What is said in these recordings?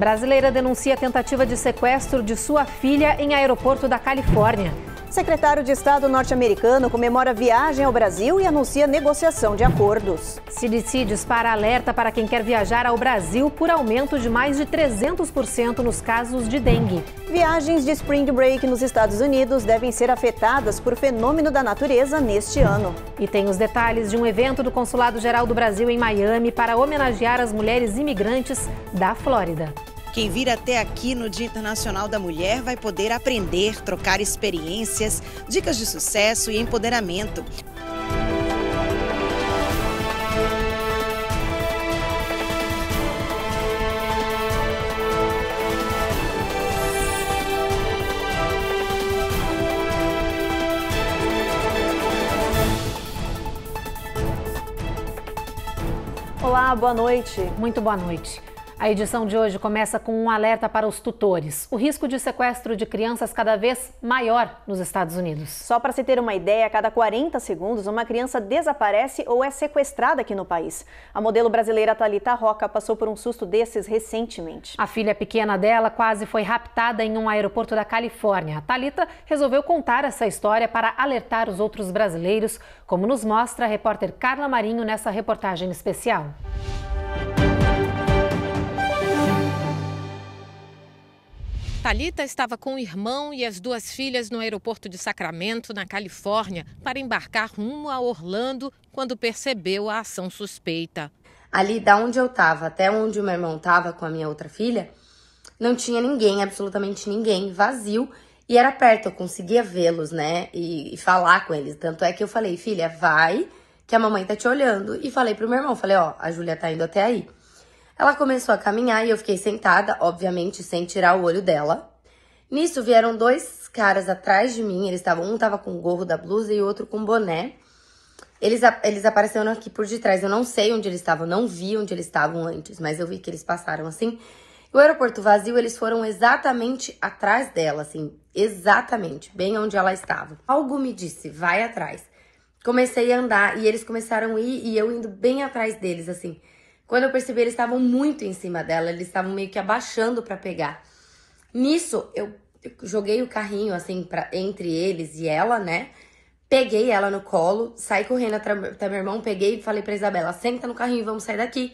Brasileira denuncia tentativa de sequestro de sua filha em aeroporto da Califórnia. Secretário de Estado norte-americano comemora viagem ao Brasil e anuncia negociação de acordos. CDC dispara alerta para quem quer viajar ao Brasil por aumento de mais de 300% nos casos de dengue. Viagens de Spring Break nos Estados Unidos devem ser afetadas por fenômeno da natureza neste ano. E tem os detalhes de um evento do Consulado Geral do Brasil em Miami para homenagear as mulheres imigrantes da Flórida. Quem vir até aqui no Dia Internacional da Mulher vai poder aprender, trocar experiências, dicas de sucesso e empoderamento. Olá, boa noite. Muito boa noite. A edição de hoje começa com um alerta para os tutores. O risco de sequestro de crianças cada vez maior nos Estados Unidos. Só para se ter uma ideia, a cada 40 segundos uma criança desaparece ou é sequestrada aqui no país. A modelo brasileira Thalita Roca passou por um susto desses recentemente. A filha pequena dela quase foi raptada em um aeroporto da Califórnia. A Thalita resolveu contar essa história para alertar os outros brasileiros, como nos mostra a repórter Carla Marinho nessa reportagem especial. Thalita estava com o irmão e as duas filhas no aeroporto de Sacramento, na Califórnia, para embarcar rumo a Orlando quando percebeu a ação suspeita. Ali, da onde eu estava até onde o meu irmão estava com a minha outra filha, não tinha ninguém, absolutamente ninguém, vazio. E era perto, eu conseguia vê-los, né, e falar com eles. Tanto é que eu falei, filha, vai, que a mamãe tá te olhando. E falei pro meu irmão, falei, ó, a Júlia tá indo até aí. Ela começou a caminhar e eu fiquei sentada, obviamente, sem tirar o olho dela. Nisso, vieram dois caras atrás de mim. Um tava com o gorro da blusa e o outro com boné. Eles apareceram aqui por detrás. Eu não sei onde eles estavam, não vi onde eles estavam antes, mas eu vi que eles passaram assim. O aeroporto vazio, eles foram exatamente atrás dela, assim, exatamente, bem onde ela estava. Algo me disse, vai atrás. Comecei a andar e eles começaram a ir e eu indo bem atrás deles, assim. Quando eu percebi, eles estavam muito em cima dela, eles estavam meio que abaixando pra pegar. Nisso, eu joguei o carrinho, assim, entre eles e ela, né? Peguei ela no colo, saí correndo até meu irmão, peguei e falei pra Isabela, senta no carrinho, vamos sair daqui.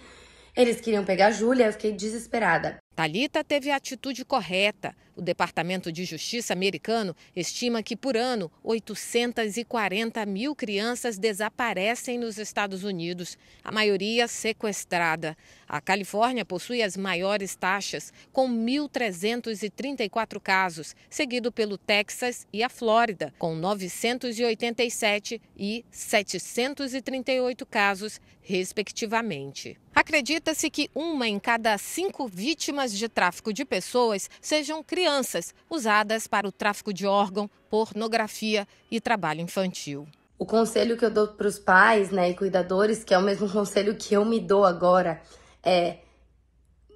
Eles queriam pegar a Júlia, eu fiquei desesperada. Thalita teve a atitude correta. O Departamento de Justiça americano estima que, por ano, 840 mil crianças desaparecem nos Estados Unidos, a maioria sequestrada. A Califórnia possui as maiores taxas, com 1.334 casos, seguido pelo Texas e a Flórida, com 987 e 738 casos, respectivamente. Acredita-se que 1 em cada 5 vítimas de tráfico de pessoas sejam crianças usadas para o tráfico de órgão, pornografia e trabalho infantil. O conselho que eu dou para os pais, né, e cuidadores, que é o mesmo conselho que eu me dou agora, é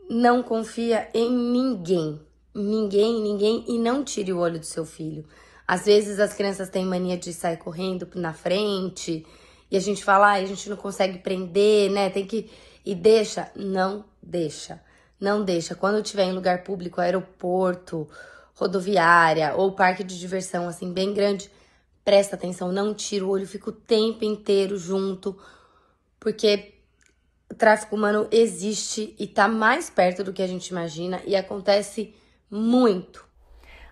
não confia em ninguém, e não tire o olho do seu filho. Às vezes as crianças têm mania de sair correndo na frente e a gente fala, a gente não consegue prender, né, tem que... E não deixa. Quando estiver em lugar público, aeroporto, rodoviária ou parque de diversão, assim, bem grande, presta atenção, não tira o olho, fica o tempo inteiro junto, porque o tráfico humano existe e tá mais perto do que a gente imagina e acontece muito.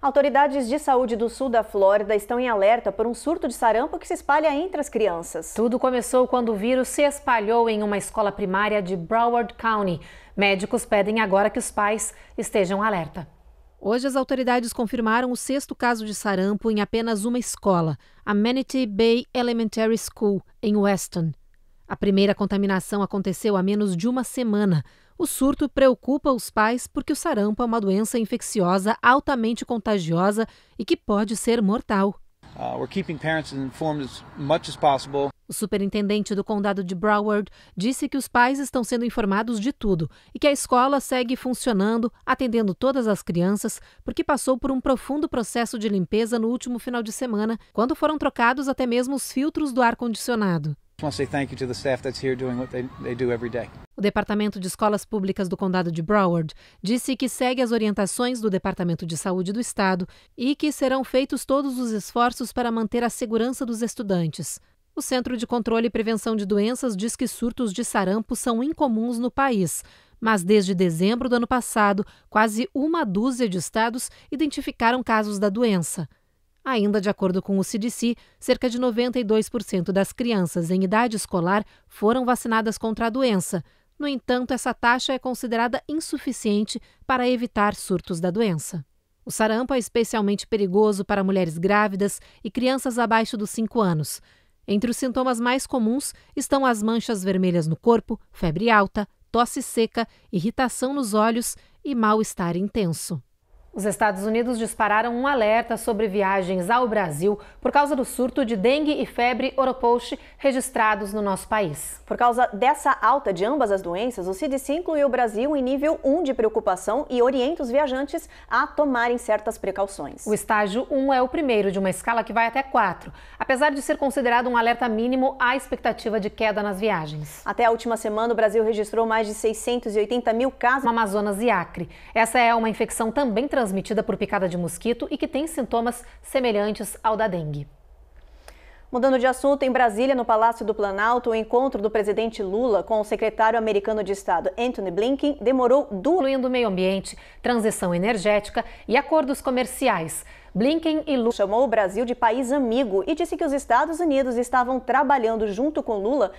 Autoridades de saúde do sul da Flórida estão em alerta por um surto de sarampo que se espalha entre as crianças. Tudo começou quando o vírus se espalhou em uma escola primária de Broward County. Médicos pedem agora que os pais estejam alerta. Hoje, as autoridades confirmaram o 6º caso de sarampo em apenas uma escola, a Manatee Bay Elementary School, em Weston. A primeira contaminação aconteceu há menos de uma semana. O surto preocupa os pais porque o sarampo é uma doença infecciosa altamente contagiosa e que pode ser mortal. We're keeping parents informed as much as possible. O superintendente do condado de Broward disse que os pais estão sendo informados de tudo e que a escola segue funcionando, atendendo todas as crianças, porque passou por um profundo processo de limpeza no último final de semana, quando foram trocados até mesmo os filtros do ar-condicionado. I want to say thank you to the staff that's here doing what they do every day. O Departamento de Escolas Públicas do Condado de Broward disse que segue as orientações do Departamento de Saúde do Estado e que serão feitos todos os esforços para manter a segurança dos estudantes. O Centro de Controle e Prevenção de Doenças diz que surtos de sarampo são incomuns no país, mas desde dezembro do ano passado, quase uma dúzia de estados identificaram casos da doença. Ainda de acordo com o CDC, cerca de 92% das crianças em idade escolar foram vacinadas contra a doença. No entanto, essa taxa é considerada insuficiente para evitar surtos da doença. O sarampo é especialmente perigoso para mulheres grávidas e crianças abaixo dos 5 anos. Entre os sintomas mais comuns estão as manchas vermelhas no corpo, febre alta, tosse seca, irritação nos olhos e mal-estar intenso. Os Estados Unidos dispararam um alerta sobre viagens ao Brasil por causa do surto de dengue e febre oropouche registrados no nosso país. Por causa dessa alta de ambas as doenças, o CDC incluiu o Brasil em nível 1 de preocupação e orienta os viajantes a tomarem certas precauções. O estágio 1 é o primeiro de uma escala que vai até 4. Apesar de ser considerado um alerta mínimo, há expectativa de queda nas viagens. Até a última semana, o Brasil registrou mais de 680 mil casos no Amazonas e Acre. Essa é uma infecção também transmitida por picada de mosquito e que tem sintomas semelhantes ao da dengue. Mudando de assunto, em Brasília, no Palácio do Planalto, o encontro do presidente Lula com o secretário americano de Estado, Antony Blinken, demorou incluindo meio ambiente, transição energética e acordos comerciais. Blinken e Lula chamou o Brasil de país amigo e disse que os Estados Unidos estavam trabalhando junto com Lula.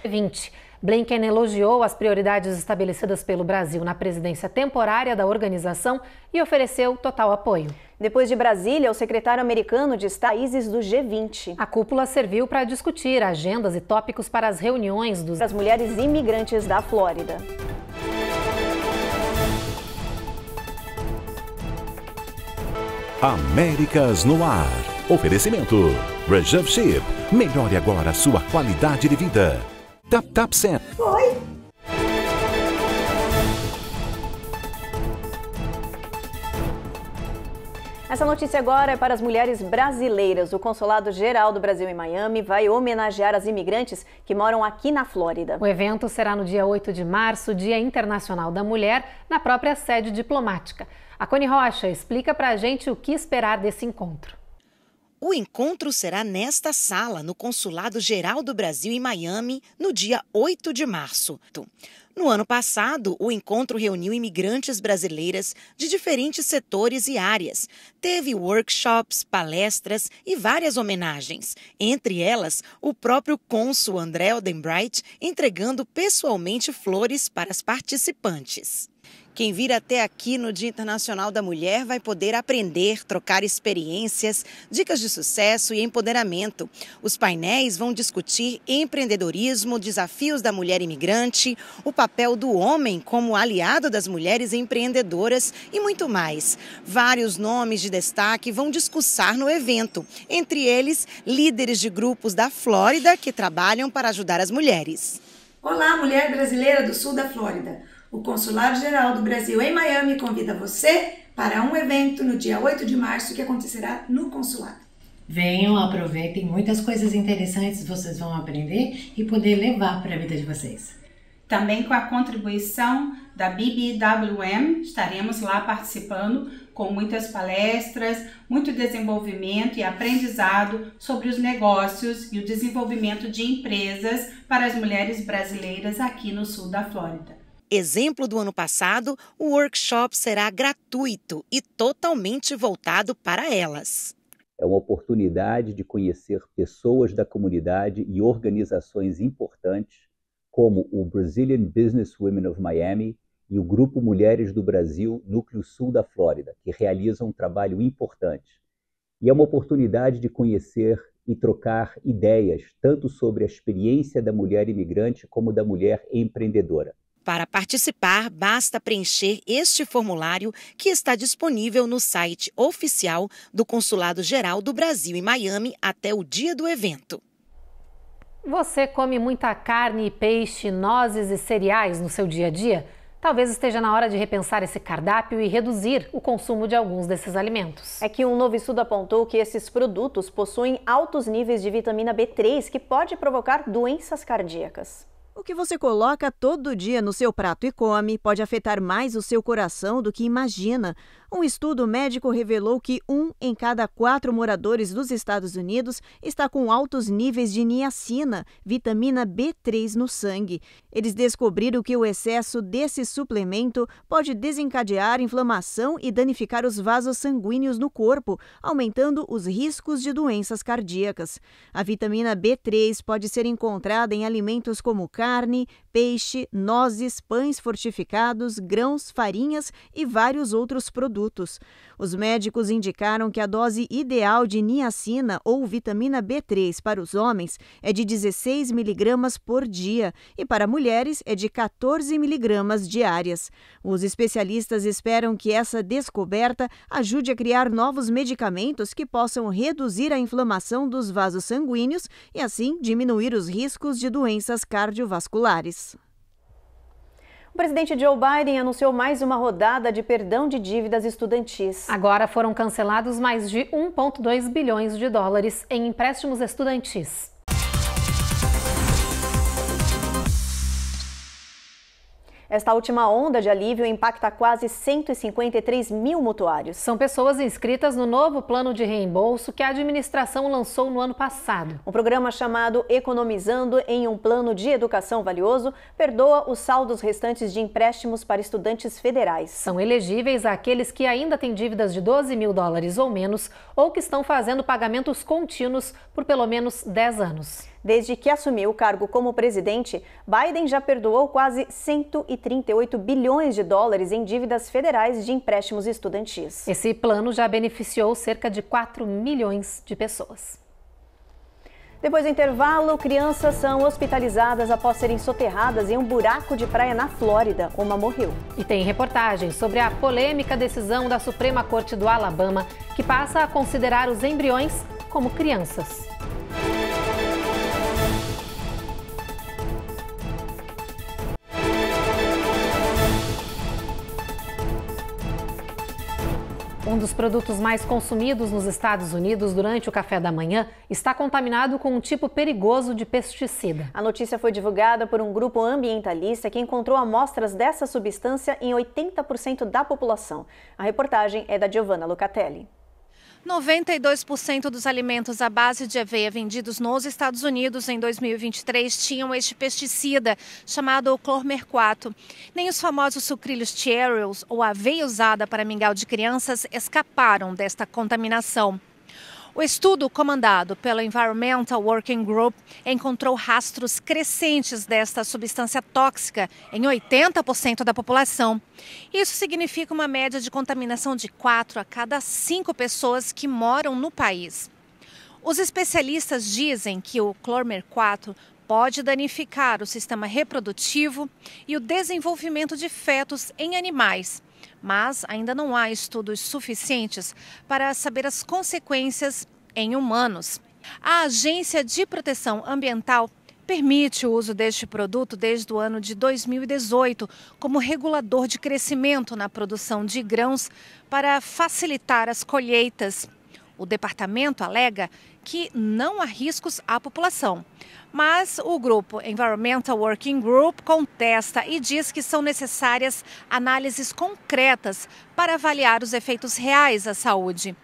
Blinken elogiou as prioridades estabelecidas pelo Brasil na presidência temporária da organização e ofereceu total apoio. Depois de Brasília, o secretário americano de Estado países do G20. A cúpula serviu para discutir agendas e tópicos para as reuniões das mulheres imigrantes da Flórida. Américas no Ar. Oferecimento. Reserve Ship. Melhore agora a sua qualidade de vida. Tap Tap Set. Oi. Essa notícia agora é para as mulheres brasileiras. O Consulado Geral do Brasil em Miami vai homenagear as imigrantes que moram aqui na Flórida. O evento será no dia 8 de março, Dia Internacional da Mulher, na própria sede diplomática. A Cone Rocha explica para a gente o que esperar desse encontro. O encontro será nesta sala, no Consulado Geral do Brasil em Miami, no dia 8 de março. No ano passado, o encontro reuniu imigrantes brasileiras de diferentes setores e áreas. Teve workshops, palestras e várias homenagens. Entre elas, o próprio cônsul André Odenbright entregando pessoalmente flores para as participantes. Quem vir até aqui no Dia Internacional da Mulher vai poder aprender, trocar experiências, dicas de sucesso e empoderamento. Os painéis vão discutir empreendedorismo, desafios da mulher imigrante, o papel do homem como aliado das mulheres empreendedoras e muito mais. Vários nomes de destaque vão discursar no evento, entre eles líderes de grupos da Flórida que trabalham para ajudar as mulheres. Olá, mulher brasileira do sul da Flórida. O Consulado Geral do Brasil em Miami convida você para um evento no dia 8 de março que acontecerá no consulado. Venham, aproveitem, muitas coisas interessantes vocês vão aprender e poder levar para a vida de vocês. Também com a contribuição da BBWM, estaremos lá participando com muitas palestras, muito desenvolvimento e aprendizado sobre os negócios e o desenvolvimento de empresas para as mulheres brasileiras aqui no sul da Flórida. Exemplo do ano passado, o workshop será gratuito e totalmente voltado para elas. É uma oportunidade de conhecer pessoas da comunidade e organizações importantes, como o Brazilian Business Women of Miami e o Grupo Mulheres do Brasil, Núcleo Sul da Flórida, que realizam um trabalho importante. E é uma oportunidade de conhecer e trocar ideias, tanto sobre a experiência da mulher imigrante como da mulher empreendedora. Para participar, basta preencher este formulário que está disponível no site oficial do Consulado Geral do Brasil em Miami até o dia do evento. Você come muita carne, peixe, nozes e cereais no seu dia a dia? Talvez esteja na hora de repensar esse cardápio e reduzir o consumo de alguns desses alimentos. É que um novo estudo apontou que esses produtos possuem altos níveis de vitamina B3, que pode provocar doenças cardíacas. O que você coloca todo dia no seu prato e come pode afetar mais o seu coração do que imagina. Um estudo médico revelou que 1 em cada 4 moradores dos Estados Unidos está com altos níveis de niacina, vitamina B3 no sangue. Eles descobriram que o excesso desse suplemento pode desencadear inflamação e danificar os vasos sanguíneos no corpo, aumentando os riscos de doenças cardíacas. A vitamina B3 pode ser encontrada em alimentos como carne, peixe, nozes, pães fortificados, grãos, farinhas e vários outros produtos. Os médicos indicaram que a dose ideal de niacina ou vitamina B3 para os homens é de 16 miligramas por dia e para mulheres é de 14 miligramas diárias. Os especialistas esperam que essa descoberta ajude a criar novos medicamentos que possam reduzir a inflamação dos vasos sanguíneos e, assim, diminuir os riscos de doenças cardiovasculares. O presidente Joe Biden anunciou mais uma rodada de perdão de dívidas estudantis. Agora foram cancelados mais de 1,2 bilhões de dólares em empréstimos estudantis. Esta última onda de alívio impacta quase 153 mil mutuários. São pessoas inscritas no novo plano de reembolso que a administração lançou no ano passado. Um programa chamado Economizando em um Plano de Educação Valioso perdoa os saldos restantes de empréstimos para estudantes federais. São elegíveis aqueles que ainda têm dívidas de 12 mil dólares ou menos ou que estão fazendo pagamentos contínuos por pelo menos 10 anos. Desde que assumiu o cargo como presidente, Biden já perdoou quase 138 bilhões de dólares em dívidas federais de empréstimos estudantis. Esse plano já beneficiou cerca de 4 milhões de pessoas. Depois do intervalo, crianças são hospitalizadas após serem soterradas em um buraco de praia na Flórida. Uma morreu. E tem reportagem sobre a polêmica decisão da Suprema Corte do Alabama, que passa a considerar os embriões como crianças. Um dos produtos mais consumidos nos Estados Unidos durante o café da manhã está contaminado com um tipo perigoso de pesticida. A notícia foi divulgada por um grupo ambientalista que encontrou amostras dessa substância em 80% da população. A reportagem é da Giovanna Locatelli. 92% dos alimentos à base de aveia vendidos nos Estados Unidos em 2023 tinham este pesticida, chamado clormerquato. Nem os famosos sucrilhos Cheerios ou aveia usada para mingau de crianças escaparam desta contaminação. O estudo, comandado pelo Environmental Working Group, encontrou rastros crescentes desta substância tóxica em 80% da população. Isso significa uma média de contaminação de 4 a cada 5 pessoas que moram no país. Os especialistas dizem que o clormerquato pode danificar o sistema reprodutivo e o desenvolvimento de fetos em animais. Mas ainda não há estudos suficientes para saber as consequências em humanos. A Agência de Proteção Ambiental permite o uso deste produto desde o ano de 2018 como regulador de crescimento na produção de grãos para facilitar as colheitas. O departamento alega que não há riscos à população. Mas o grupo Environmental Working Group contesta e diz que são necessárias análises concretas para avaliar os efeitos reais à saúde.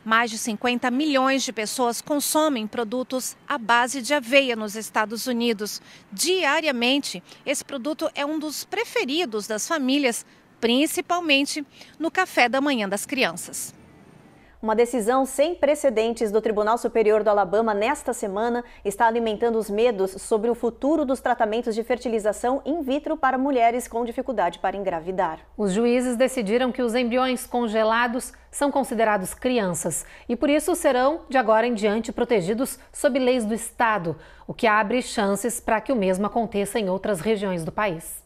Mais de 50 milhões de pessoas consomem produtos à base de aveia nos Estados Unidos. Diariamente, esse produto é um dos preferidos das famílias, principalmente no café da manhã das crianças. Uma decisão sem precedentes do Tribunal Superior do Alabama nesta semana está alimentando os medos sobre o futuro dos tratamentos de fertilização in vitro para mulheres com dificuldade para engravidar. Os juízes decidiram que os embriões congelados são considerados crianças e, por isso, serão, de agora em diante, protegidos sob leis do Estado, o que abre chances para que o mesmo aconteça em outras regiões do país.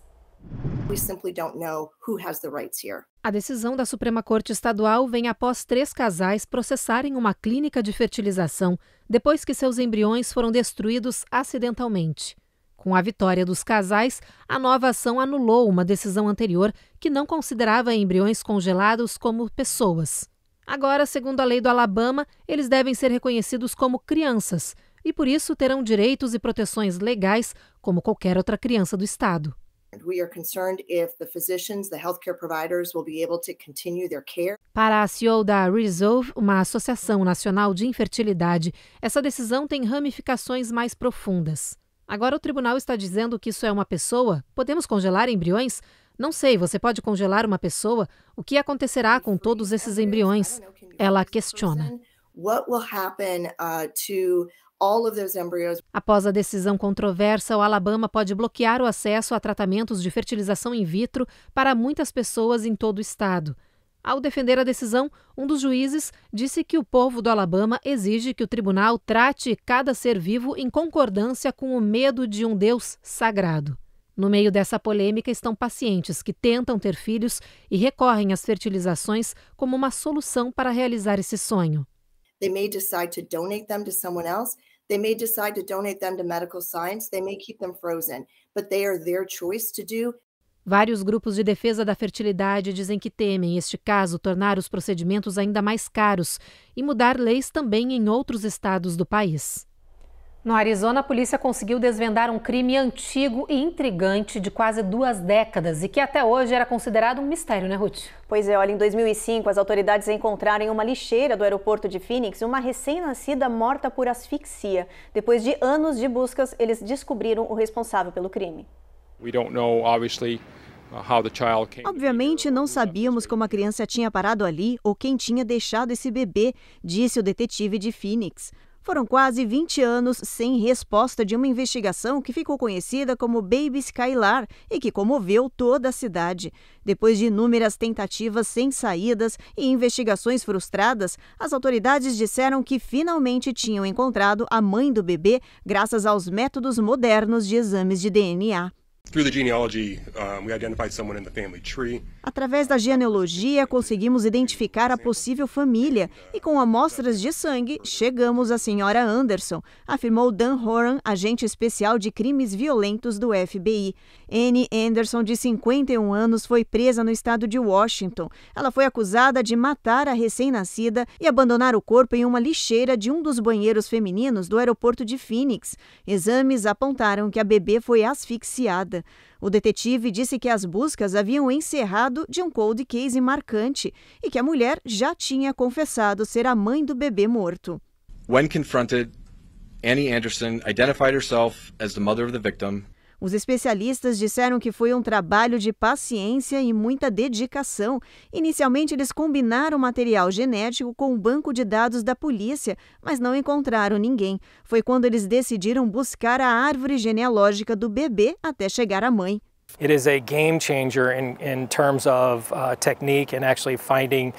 A decisão da Suprema Corte Estadual vem após 3 casais processarem uma clínica de fertilização depois que seus embriões foram destruídos acidentalmente. Com a vitória dos casais, a nova ação anulou uma decisão anterior que não considerava embriões congelados como pessoas. Agora, segundo a lei do Alabama, eles devem ser reconhecidos como crianças e, por isso, terão direitos e proteções legais como qualquer outra criança do estado. Para a CEO da Resolve, uma associação nacional de infertilidade, essa decisão tem ramificações mais profundas. Agora o tribunal está dizendo que isso é uma pessoa? Podemos congelar embriões? Não sei, você pode congelar uma pessoa? O que acontecerá com todos esses embriões? Ela questiona. Após a decisão controversa, o Alabama pode bloquear o acesso a tratamentos de fertilização in vitro para muitas pessoas em todo o estado. Ao defender a decisão, um dos juízes disse que o povo do Alabama exige que o tribunal trate cada ser vivo em concordância com o medo de um Deus sagrado. No meio dessa polêmica estão pacientes que tentam ter filhos e recorrem às fertilizações como uma solução para realizar esse sonho. They may decide to donate them to someone else. They may decide to donate them to medical science. They may keep them frozen, but they are their choice to do. Vários grupos de defesa da fertilidade dizem que temem, este caso, tornar os procedimentos ainda mais caros e mudar leis também em outros estados do país. No Arizona, a polícia conseguiu desvendar um crime antigo e intrigante de quase 2 décadas e que até hoje era considerado um mistério, né, Ruth? Pois é, olha, em 2005 as autoridades encontraram em uma lixeira do aeroporto de Phoenix uma recém-nascida morta por asfixia. Depois de anos de buscas, eles descobriram o responsável pelo crime. Obviamente, não sabíamos como a criança tinha parado ali ou quem tinha deixado esse bebê, disse o detetive de Phoenix. Foram quase 20 anos sem resposta de uma investigação que ficou conhecida como Baby Skylar e que comoveu toda a cidade. Depois de inúmeras tentativas sem saídas e investigações frustradas, as autoridades disseram que finalmente tinham encontrado a mãe do bebê graças aos métodos modernos de exames de DNA. Através da genealogia, conseguimos identificar a possível família e com amostras de sangue, chegamos à senhora Anderson, afirmou Dan Horan, agente especial de crimes violentos do FBI. Annie Anderson, de 51 anos, foi presa no estado de Washington. Ela foi acusada de matar a recém-nascida e abandonar o corpo em uma lixeira de um dos banheiros femininos do aeroporto de Phoenix. Exames apontaram que a bebê foi asfixiada. O detetive disse que as buscas haviam encerrado de um cold case marcante e que a mulher já tinha confessado ser a mãe do bebê morto. When confronted, Annie Anderson identified herself as the mother of the victim. Os especialistas disseram que foi um trabalho de paciência e muita dedicação. Inicialmente, eles combinaram material genético com o banco de dados da polícia, mas não encontraram ninguém. Foi quando eles decidiram buscar a árvore genealógica do bebê até chegar à mãe. It is a game changer in terms of technique and actually finding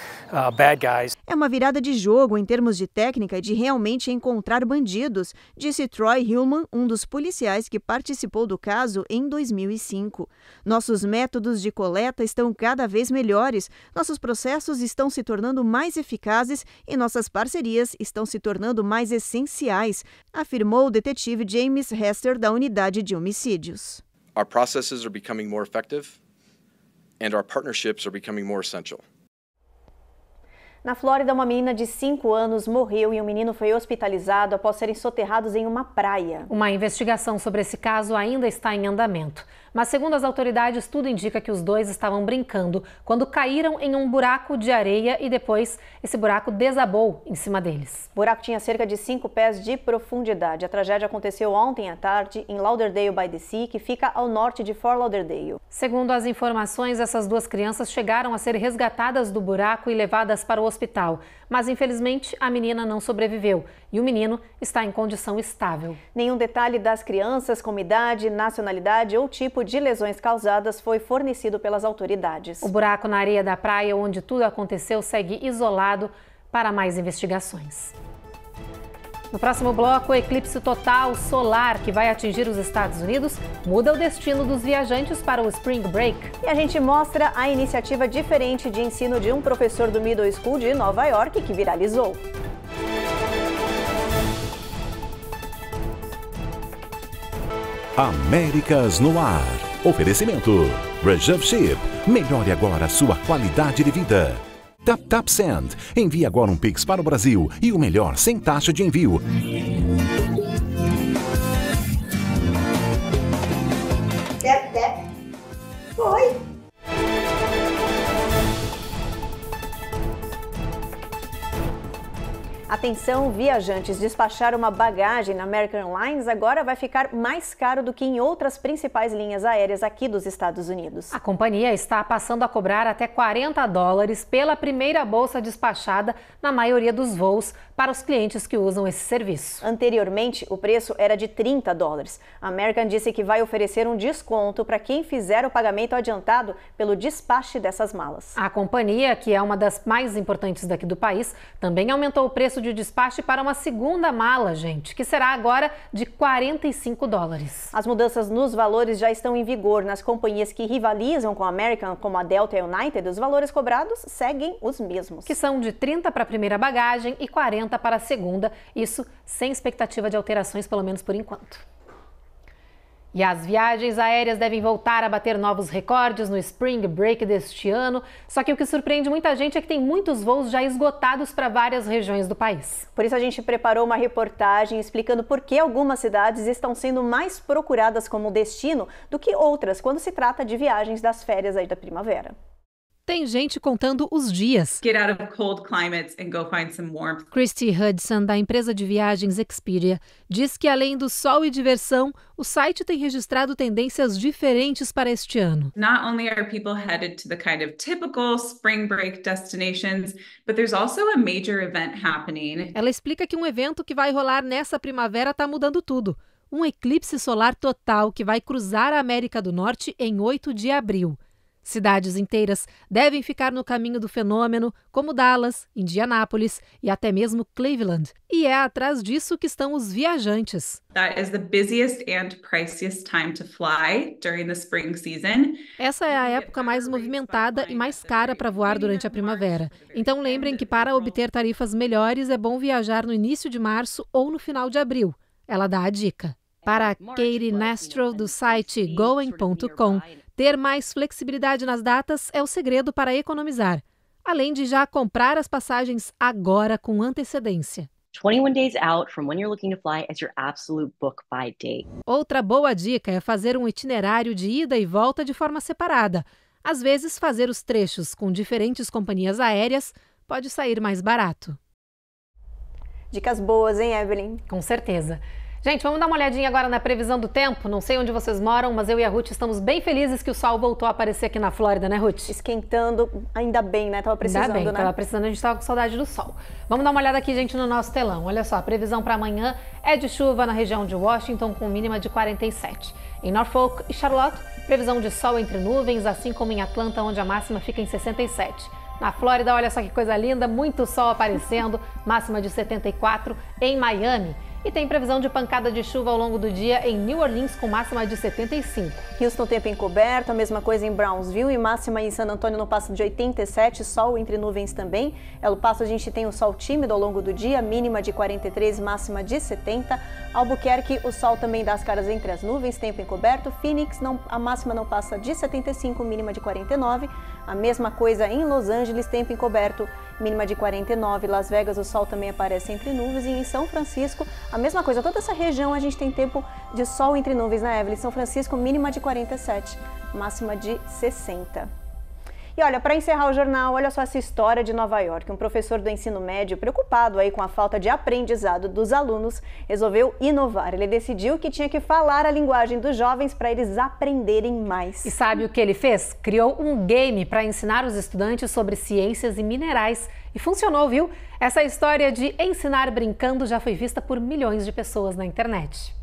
bad guys. É uma virada de jogo em termos de técnica e de realmente encontrar bandidos, disse Troy Hillman, um dos policiais que participou do caso em 2005. Nossos métodos de coleta estão cada vez melhores, nossos processos estão se tornando mais eficazes e nossas parcerias estão se tornando mais essenciais, afirmou o detetive James Hester da unidade de homicídios. Our processes are becoming more effective and our partnerships are becoming more essential. Na Flórida, uma menina de 5 anos morreu e um menino foi hospitalizado após serem soterrados em uma praia. Uma investigação sobre esse caso ainda está em andamento. Mas, segundo as autoridades, tudo indica que os dois estavam brincando quando caíram em um buraco de areia e depois esse buraco desabou em cima deles. O buraco tinha cerca de 5 pés de profundidade. A tragédia aconteceu ontem à tarde em Lauderdale by the Sea, que fica ao norte de Fort Lauderdale. Segundo as informações, essas 2 crianças chegaram a ser resgatadas do buraco e levadas para o hospital. Mas, infelizmente, a menina não sobreviveu e o menino está em condição estável. Nenhum detalhe das crianças, como idade, nacionalidade ou tipo de lesões causadas foi fornecido pelas autoridades. O buraco na areia da praia onde tudo aconteceu segue isolado para mais investigações. No próximo bloco, o eclipse total solar que vai atingir os Estados Unidos muda o destino dos viajantes para o Spring Break. E a gente mostra a iniciativa diferente de ensino de um professor do Middle School de Nova York que viralizou. Américas no ar. Oferecimento. Reserve Ship. Melhore agora a sua qualidade de vida. Tap Send. Envie agora um Pix para o Brasil e o melhor sem taxa de envio. Oi! Atenção, viajantes, despachar uma bagagem na American Airlines agora vai ficar mais caro do que em outras principais linhas aéreas aqui dos Estados Unidos. A companhia está passando a cobrar até $40 pela primeira bolsa despachada na maioria dos voos para os clientes que usam esse serviço. Anteriormente, o preço era de $30. A American disse que vai oferecer um desconto para quem fizer o pagamento adiantado pelo despache dessas malas. A companhia, que é uma das mais importantes daqui do país, também aumentou o preço de despache para uma segunda mala, gente, que será agora de $45. As mudanças nos valores já estão em vigor nas companhias que rivalizam com a American, como a Delta e a United. Os valores cobrados seguem os mesmos. Que são de $30 para a primeira bagagem e $40 para a segunda, isso sem expectativa de alterações, pelo menos por enquanto. E as viagens aéreas devem voltar a bater novos recordes no Spring Break deste ano, só que o que surpreende muita gente é que tem muitos voos já esgotados para várias regiões do país. Por isso a gente preparou uma reportagem explicando por que algumas cidades estão sendo mais procuradas como destino do que outras quando se trata de viagens das férias aí da primavera. Tem gente contando os dias. Get out of cold climates and go find some warmth. Christy Hudson, da empresa de viagens Expedia, diz que além do sol e diversão, o site tem registrado tendências diferentes para este ano. Not only are people headed to the kind of typical spring break destinations, but there's also a major event happening. Ela explica que um evento que vai rolar nessa primavera está mudando tudo. Um eclipse solar total que vai cruzar a América do Norte em 8 de abril. Cidades inteiras devem ficar no caminho do fenômeno, como Dallas, Indianápolis e até mesmo Cleveland. E é atrás disso que estão os viajantes. That is the busiest and priciest time to fly during the spring season. Essa é a época mais movimentada e mais cara para voar durante a primavera. Então lembrem que para obter tarifas melhores é bom viajar no início de março ou no final de abril. Ela dá a dica. Para Katie Nastro, do site Going.com, ter mais flexibilidade nas datas é o segredo para economizar, além de já comprar as passagens agora com antecedência. 21 days out from when you're looking to fly as your absolute book buy date. Outra boa dica é fazer um itinerário de ida e volta de forma separada. Às vezes, fazer os trechos com diferentes companhias aéreas pode sair mais barato. Dicas boas, hein, Evelyn? Com certeza. Gente, vamos dar uma olhadinha agora na previsão do tempo. Não sei onde vocês moram, mas eu e a Ruth estamos bem felizes que o sol voltou a aparecer aqui na Flórida, né, Ruth? Esquentando, ainda bem, né? Tava precisando, ainda bem, né? Tava precisando, a gente tava com saudade do sol. Vamos dar uma olhada aqui, gente, no nosso telão. Olha só, a previsão para amanhã é de chuva na região de Washington, com mínima de 47. Em Norfolk e Charlotte, previsão de sol entre nuvens, assim como em Atlanta, onde a máxima fica em 67. Na Flórida, olha só que coisa linda, muito sol aparecendo, máxima de 74 em Miami. E tem previsão de pancada de chuva ao longo do dia em New Orleans, com máxima de 75. Houston, tempo encoberto, a mesma coisa em Brownsville e máxima em San Antônio no Passo de 87, sol entre nuvens também. El Paso a gente tem o sol tímido ao longo do dia, mínima de 43, máxima de 70. Albuquerque, o sol também dá as caras entre as nuvens, tempo encoberto. Phoenix, a máxima não passa de 75, mínima de 49. A mesma coisa em Los Angeles, tempo encoberto, mínima de 49. Las Vegas, o sol também aparece entre nuvens. E em São Francisco, a mesma coisa. Toda essa região a gente tem tempo de sol entre nuvens, né, Evelyn? São Francisco, mínima de 47, máxima de 60. E olha, para encerrar o jornal, olha só essa história de Nova York. Um professor do ensino médio, preocupado aí com a falta de aprendizado dos alunos, resolveu inovar. Ele decidiu que tinha que falar a linguagem dos jovens para eles aprenderem mais. E sabe o que ele fez? Criou um game para ensinar os estudantes sobre ciências e minerais. E funcionou, viu? Essa história de ensinar brincando já foi vista por milhões de pessoas na internet.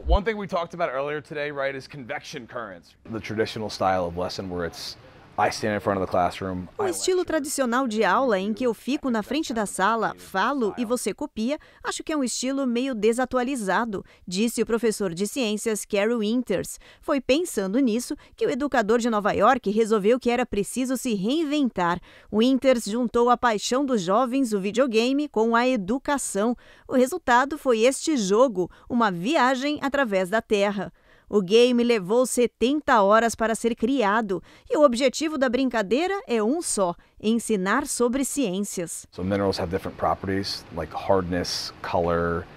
One thing we talked about earlier today, right, is convection currents. The traditional style of lesson where it's I stand in front of the classroom. O estilo tradicional de aula em que eu fico na frente da sala, falo e você copia, acho que é um estilo meio desatualizado, disse o professor de ciências Carey Winters. Foi pensando nisso que o educador de Nova York resolveu que era preciso se reinventar. Winters juntou a paixão dos jovens, o videogame, com a educação. O resultado foi este jogo, uma viagem através da Terra. O game levou 70 horas para ser criado e o objetivo da brincadeira é um só: ensinar sobre ciências. So minerals have different properties like hardness, color,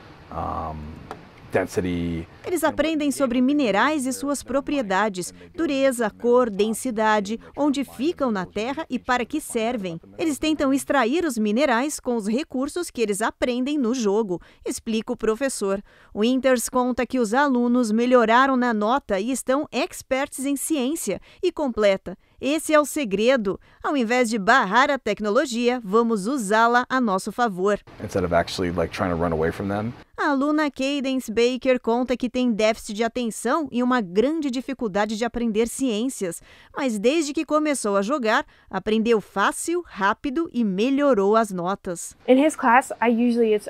density. Eles aprendem sobre minerais e suas propriedades, dureza, cor, densidade, onde ficam na terra e para que servem. Eles tentam extrair os minerais com os recursos que eles aprendem no jogo, explica o professor. Winters conta que os alunos melhoraram na nota e estão experts em ciência e completa: esse é o segredo. Ao invés de barrar a tecnologia, vamos usá-la a nosso favor. Instead of actually trying to run away from them. A aluna Cadence Baker conta que tem déficit de atenção e uma grande dificuldade de aprender ciências, mas desde que começou a jogar, aprendeu fácil, rápido e melhorou as notas. In his class, I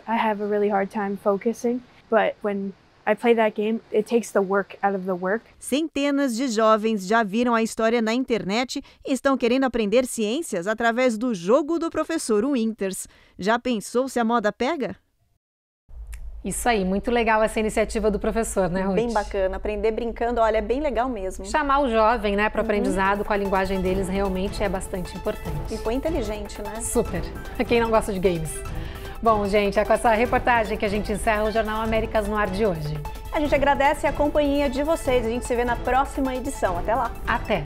have a really hard time focusing, but when I play that game, it takes the work out of the work. Centenas de jovens já viram a história na internet e estão querendo aprender ciências através do jogo do professor Winters. Já pensou se a moda pega? Isso aí, muito legal essa iniciativa do professor, né, Ruth? Bem bacana, aprender brincando, olha, é bem legal mesmo. Chamar o jovem, né, para o aprendizado com a linguagem deles realmente é bastante importante. E foi inteligente, né? Super, quem não gosta de games. Bom, gente, é com essa reportagem que a gente encerra o Jornal Américas no Ar de hoje. A gente agradece a companhia de vocês, a gente se vê na próxima edição. Até lá! Até!